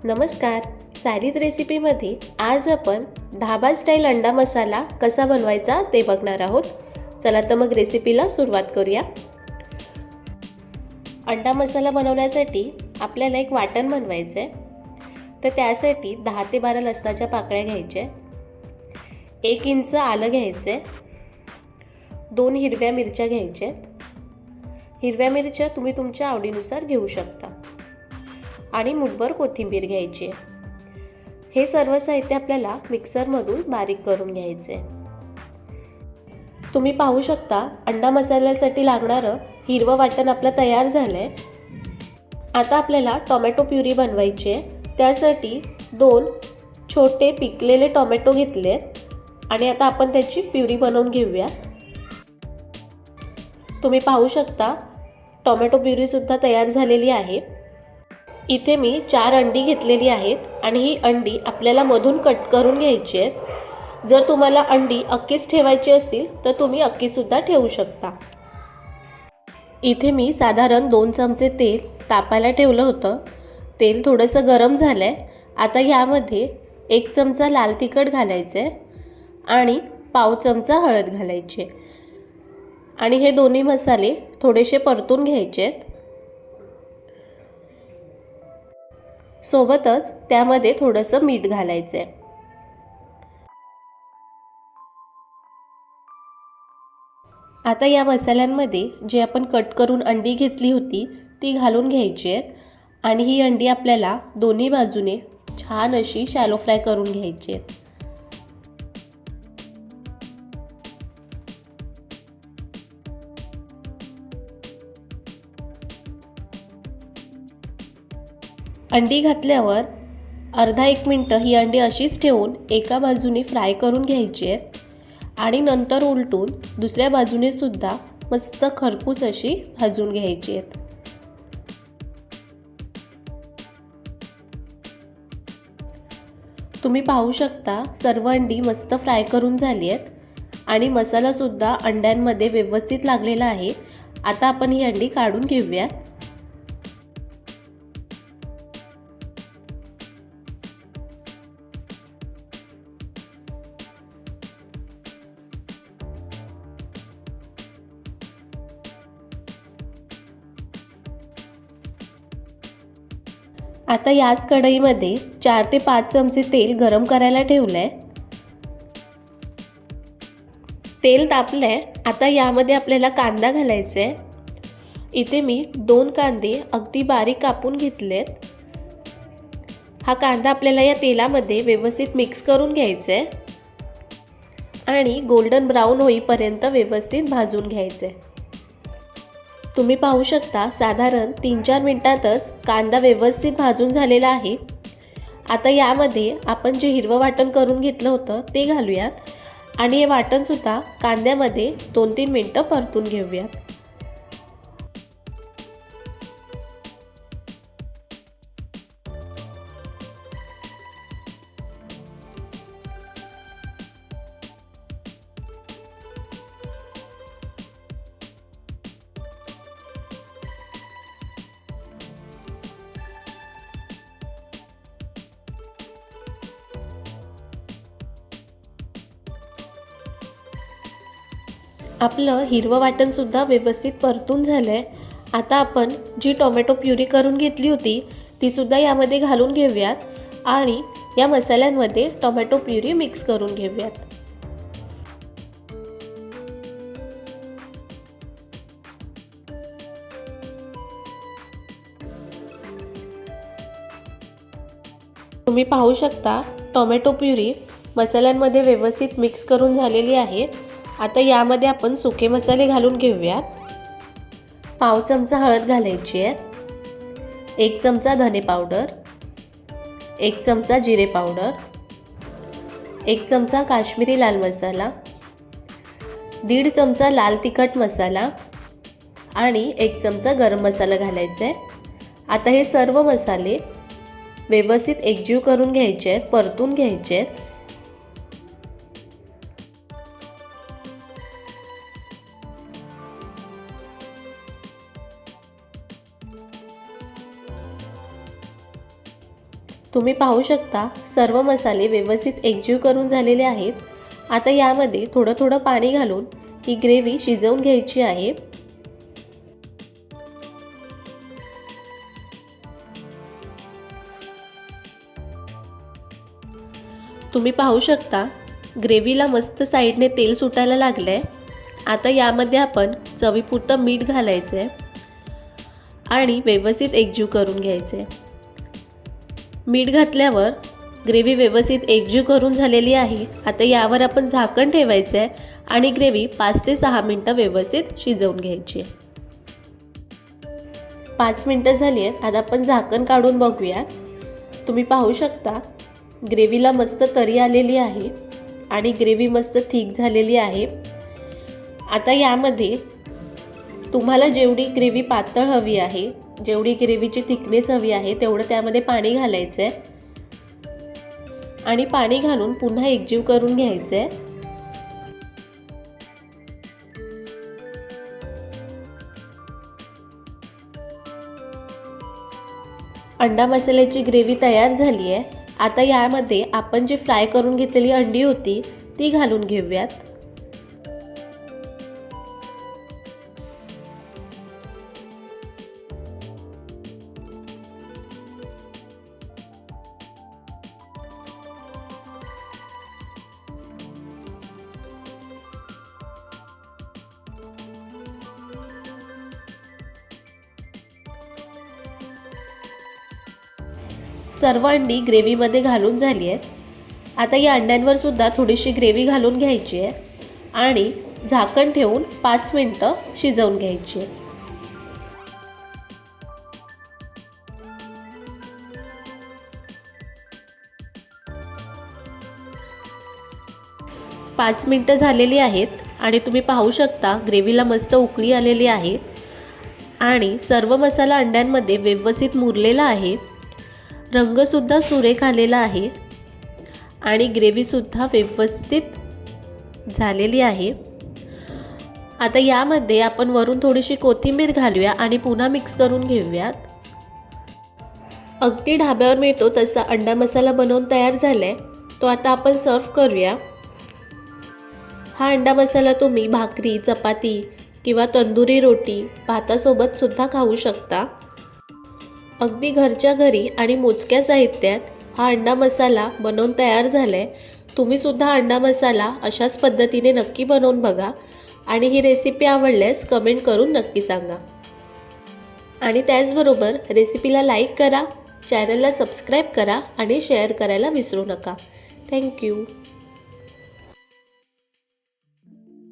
नमस्कार. सॅरीज रेसिपीमध्ये आज आपण ढाबा स्टाईल अंडा मसाला कसा बनवायचा ते बघणार आहोत. चला तर मग रेसिपीला सुरुवात करूया. अंडा मसाला बनवण्यासाठी आपल्याला एक वाटण बनवायचं आहे. तर त्यासाठी 10 ते 12 लसणाच्या पाकळ्या घ्यायच्या, 1 इंच आलं घ्यायचं आहे, 2 हिरव्या मिरच्या घ्यायच्या. हिरव्या मिरच्या तुम्ही तुमच्या आवडीनुसार घेऊ शकता आणि मुठभर कोथिंबीर घ्यायची आहे. हे सर्व साहित्य आपल्याला मिक्सरमधून बारीक करून घ्यायचे. तुम्ही पाहू शकता अंडा मसाल्यासाठी लागणारं हिरवं वाटण आपलं तयार झालं आहे. आता आपल्याला टोमॅटो प्युरी बनवायची आहे. त्यासाठी 2 छोटे पिकलेले टोमॅटो घेतलेत आणि आता आपण त्याची प्युरी बनवून घेऊया. तुम्ही पाहू शकता टोमॅटो प्युरीसुद्धा तयार झालेली आहे. इथे मी 4 अंडी घेतलेली आहेत आणि ही अंडी आपल्याला मधून कट करून घ्यायची आहेत. जर तुम्हाला अंडी अख्खीच ठेवायची असेल तर तुम्ही अख्खीसुद्धा ठेवू शकता. इथे मी साधारण 2 चमचे तेल तापायला ठेवलं होतं. तेल थोडंसं गरम झालं आहे. आता यामध्ये 1 चमचा लाल तिखट घालायचं आहे आणि पाव चमचा हळद घालायची आहे आणि हे दोन्ही मसाले थोडेसे परतून घ्यायचे आहेत. सोबतच त्यामध्ये थोडंसं मीठ घालायचं आहे. आता या मसाल्यांमध्ये जे आपण कट करून अंडी घेतली होती ती घालून घ्यायची आहेत आणि ही अंडी आपल्याला दोन्ही बाजूने छान अशी शॅलो फ्राय करून घ्यायची आहेत. अंडी घातल्यावर अर्धा 1 मिनटं ही अंडी अशीच ठेवून एका बाजूने फ्राय करून घ्यायची आहेत आणि नंतर उलटून दुसऱ्या बाजूने सुद्धा मस्त खरपूस अशी भाजून घ्यायची आहेत. तुम्ही पाहू शकता सर्व अंडी मस्त फ्राय करून झाली आहेत आणि मसालासुद्धा अंड्यांमध्ये व्यवस्थित लागलेला आहे. आता आपण ही अंडी काढून घेऊयात. आता याच कढईमध्ये 4 ते 5 चमचे तेल गरम करायला ठेवलं आहे. तेल तापलं आहे. आता यामध्ये आपल्याला कांदा घालायचा आहे. इथे मी 2 कांदे अगदी बारीक कापून घेतलेत. हा कांदा आपल्याला या तेलामध्ये व्यवस्थित मिक्स करून घ्यायचा आहे आणि गोल्डन ब्राऊन होईपर्यंत व्यवस्थित भाजून घ्यायचं आहे. तुम्ही पाहू शकता साधारण 3-4 मिनिटातच कांदा व्यवस्थित भाजून झालेला आहे. आता यामध्ये आपण जे हिरवं वाटण करून घेतलं होतं ते घालूयात आणि हे वाटणसुद्धा कांद्यामध्ये 2-3 मिनिटं परतून घेऊयात. आपलं हिरवं वाटणसुद्धा व्यवस्थित परतून झालं आहे. आता आपण जी टोमॅटो प्युरी करून घेतली होती तीसुद्धा यामध्ये घालून घेऊयात आणि या मसाल्यांमध्ये टोमॅटो प्युरी मिक्स करून घेऊयात. तुम्ही पाहू शकता टोमॅटो प्युरी मसाल्यांमध्ये व्यवस्थित मिक्स करून झालेली आहे. आता यामध्ये आपण सुके मसाले घालून घेऊयात. पाव चमचा हळद घालायची आहे, 1 चमचा धने पावडर, 1 चमचा जिरे पावडर, 1 चमचा काश्मीरी लाल मसाला, 1.5 चमचा लाल तिखट मसाला आणि 1 चमचा गरम मसाला घालायचा आहे. आता हे सर्व मसाले व्यवस्थित एकजीव करून घ्यायचे आहेत, परतून घ्यायचे आहेत. तुम्ही पाहू शकता सर्व मसाले व्यवस्थित एकजीव करून झालेले आहेत। आता यामध्ये थोडं थोडं पाणी घालून ही ग्रेव्ही शिजवून घ्यायची आहे। तुम्ही पाहू शकता ग्रेव्हीला मस्त साईडने तेल सुटायला लागलंय। आता यामध्ये आपण चवीपुरतं मीठ घालायचं आहे आणि व्यवस्थित एकजीव करून घ्यायचं आहे। मीठ घातल्यावर ग्रेव्ही व्यवस्थित एकजीव करून झालेली आहे। आता यावर आपण झाकण ठेवायचं आहे आणि ग्रेव्ही 5 ते 6 मिनिटं व्यवस्थित शिजवून घ्यायची आहे। 5 मिनिटं झाली आहेत। आता आपण झाकण काढून बघूया। तुम्ही पाहू शकता ग्रेव्हीला मस्त तरी आलेली आहे आणि ग्रेव्ही मस्त थिक झालेली आहे। आता यामध्ये तुम्हाला जेवढी ग्रेव्ही पातळ हवी आहे, जेवढी ग्रेव्हीची थिकनेस हवी आहे तेवढं त्यामध्ये पाणी घालायचं आहे आणि पाणी घालून पुन्हा एकजीव करून घ्यायचं आहे। अंडा मसाल्याची ग्रेव्ही तयार झाली आहे। आता यामध्ये आपण जी फ्राय करून घेतलेली अंडी होती ती घालून घेऊयात। सर्व अंडी ग्रेव्हीमध्ये घालून झाली आहेत। आता या अंड्यांवर सुद्धा थोडीशी ग्रेव्ही घालून घ्यायची आहे आणि झाकण ठेवून 5 मिनिटं शिजवून घ्यायची आहे। 5 मिनिटं झालेली आहेत आणि तुम्ही पाहू शकता ग्रेव्हीला मस्त उकळी आलेली आहे आणि सर्व मसाला अंड्यांमध्ये व्यवस्थित मुरलेला आहे। रंगसुद्धा सुरेख आलेला आहे आणि ग्रेव्हीसुद्धा व्यवस्थित झालेली आहे। आता यामध्ये आपण वरून थोडीशी कोथिंबीर घालूया आणि पुन्हा मिक्स करून घेऊयात। अगदी ढाब्यावर मिळतो तसा अंडा मसाला बनवून तयार झालाय। तो आता आपण सर्व करूया। हा अंडा मसाला तुम्ही भाकरी, चपाती किंवा तंदुरी रोटी भातासोबत सुद्धा खाऊ शकता। अगदी घरच्या घरी आणि मोजक्या साहित्यात हा अंडा मसाला बनवून तयार झालाय। तुम्ही सुद्धा अंडा मसाला अशाच पद्धतीने नक्की बनवून बघा आणि ही रेसिपी आवडल्यास कमेंट करून नक्की सांगा। आणि त्याचबरोबर रेसिपीला लाईक करा, चॅनलला सबस्क्राईब करा आणि शेअर करायला विसरू नका। थँक्यू।